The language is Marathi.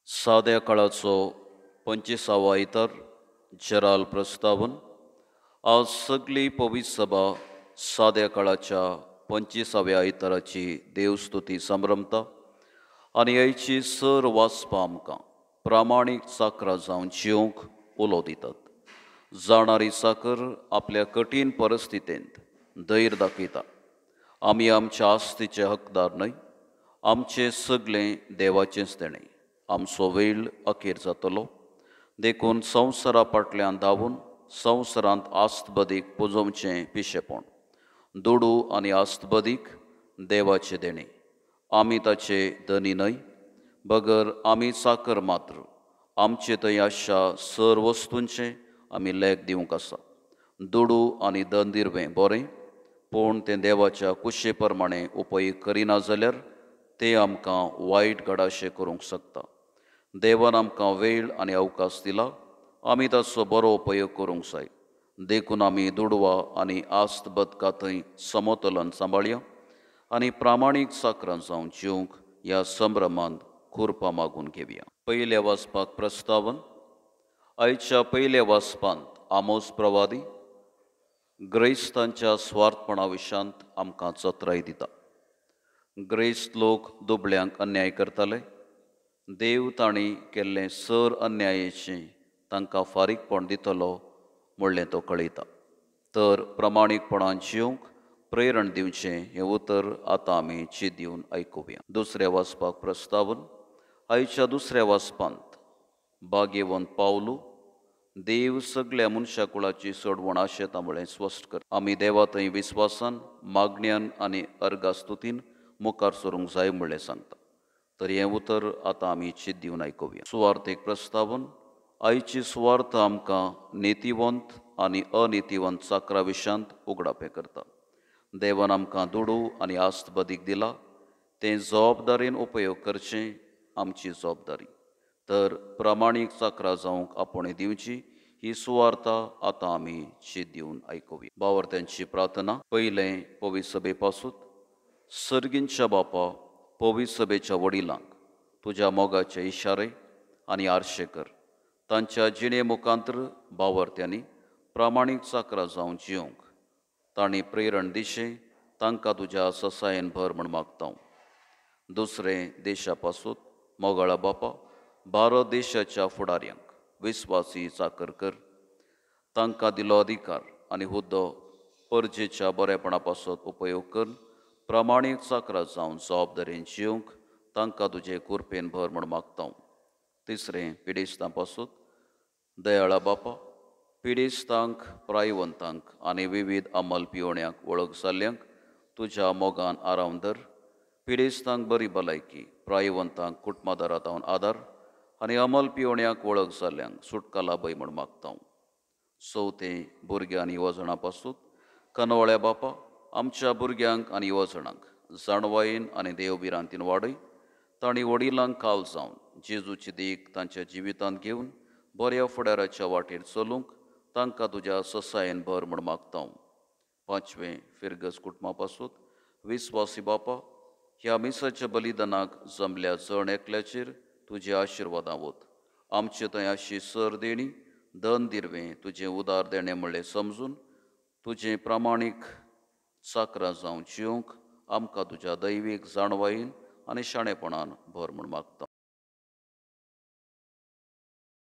साद्या काळाचो 25वा इतर जराल प्रस्तावन आज सगळी पवित्र सभा साद्या काळाच्या 25व्या इतराची देवस्तुती संभ्रमता आनी आयची सर वाचपा आमकां प्रामाणीक साकरा जावन जिवंक उलो दितात. जाणारी साकर आपल्या कठीण परिस्थितींत धैर्य दाखयता. आमी आमच्या आस्तीचे हकदार न्हय, आमचे सगळें देवाचेंच देणें. आमचो वेळ अखेर जातलो देखून संवसारा फाटल्यान धांवून संवसारांत आस्तबदीक पुजोवचें पिशेपण. दुडू आनी आस्तबदीक देवाचे देणें. आमी ताचे धनी न्हय, बगर आमी साकर मात्र. आमचे थंय आशा सर वस्तूंचे आमी लेख दिवंक आसा. दुडू आनी दंदिरवें बरें, पूण तें देवाच्या कुशे प्रमाणें उपेग करिना जाल्यार तें आमकां वायट घडाशें करूंक शकता. देवान आमकां वेळ आनी अवकाश दिला, आमी ताचो बरो उपेग करूंक जाय. देखून आमी दुडवा आनी आस्त बदका थंय समतोलन सांबाळया आनी प्रामाणीक साकरां जावन जिवंक ह्या संभ्रमांत खुरपा मागून घेवया. पयल्या वाचपाक प्रस्तावन. आयच्या पयल्या वाचपांत आमोस प्रवादी ग्रेस्तांच्या स्वार्थपणा विशांत आमकां चत्राय दिता. ग्रेस्त लोक दुबळ्यांक अन्याय करताले. देव तांणी केल्ले सर अन्यायाचें तांकां फारीकपण दितलो म्हणलें तो कळयता. तर प्रामाणीकपणान जिवंक प्रेरण दिवचें हें उतर आतां आमी चीत दिवन आयकुया. दुसऱ्या वाचपाक प्रस्तावन. आयच्या दुसऱ्या वाचपांत भाग्यवंत पावलू देव सगळ्या मनशा कुळाची सोडवण आशेता म्हळें स्पश्ट कर. आमी देवा थंय विस्वासान, मागण्यान आनी अर्गास्तुतीन मुखार सरूंक जाय म्हणलें सांगता. तर हें उतर आतां आमी चीत दिवन आयकुया. सुवार्थेक प्रस्तावन. आयची सुवार्थ आमकां नितीवंत आनी अनितीवंत साकरा विशांत उगडापें करता. देवान आमकां दुडू आनी आस्तबदीक दिला, तें जबाबदारेन उपेग करचें आमची जबाबदारी. तर प्रामाणीक साकरा जावंक आपोवणी दिवची ही सुवार्थ आतां आमी चीत दिवन आयकुया. भावार्थ्यांची प्रार्थना. पयलें पवित्र सभे पासून. सर्गींच्या बापा, पवित्र सभेच्या वडिलांक तुज्या मोगाचे इशारे आनी आर्शे कर. तांच्या जिणे मुखांतर भावार्थ्यांनी प्रामाणीक साकरा जावन जिवंक तांणी प्रेरण दिशें तांकां तुज्या ससायेन भर म्हण मागता. दुसरें देशा पासून. मोगाळा बापा, भारत देशाच्या फुडाऱ्यांक विस्वासी चाकर कर. तांकां दिलो अधिकार आनी हुद्दो परजेच्या बरेपणा पासून उपेग कर. प्रामाणीक साकरा जावन जबाबदारेन जिवंक तांकां तुजे कुरपेन भर म्हण मागता. तिसरें पिडेस्तां पासून. दयाळा बापा, पिडेस्तांक, प्रायवंतांक आनी विविध अमल पिवण्यांक वळख जाल्ल्यांक तुज्या मोगान आरावन धर. पिडेस्तांक बरी भलायकी, प्रायवंतांक कुटुंबादारांत आदार आनी अमल पिवण्यांक वळख जाल्ल्यांक सुटका लाभय म्हण मागता. चवथें भुरग्यां आनी येवजणां पासून. कनवळ्या बापा, आमच्या भुरग्यांक आनी येवजणांक जाणवायेन आनी देवभिरांतीन वाडय. तांणी वडिलांक काल जावन जेजूची देख तांच्या जिवितांत घेवन बऱ्या फुडाराच्या वाटेर चलूंक तांकां तुज्या ससायेन भर म्हण मागता. पांचवें फिरगस कुटुंबा पासून. विस्वासी बापा, ह्या मिसाच्या बलिदानाक जमल्या जण एकल्याचेर तुजे आशिर्वादां वत. आमचे थंय अशी सर देणी धन दिरवें तुजें उदार देणें म्हणलें समजून तुजें प्रामाणीक साकरां जावन जिवंक आमकां तुज्या दैवीक जाणवायेन आनी शाणेपणान भर म्हण मागता.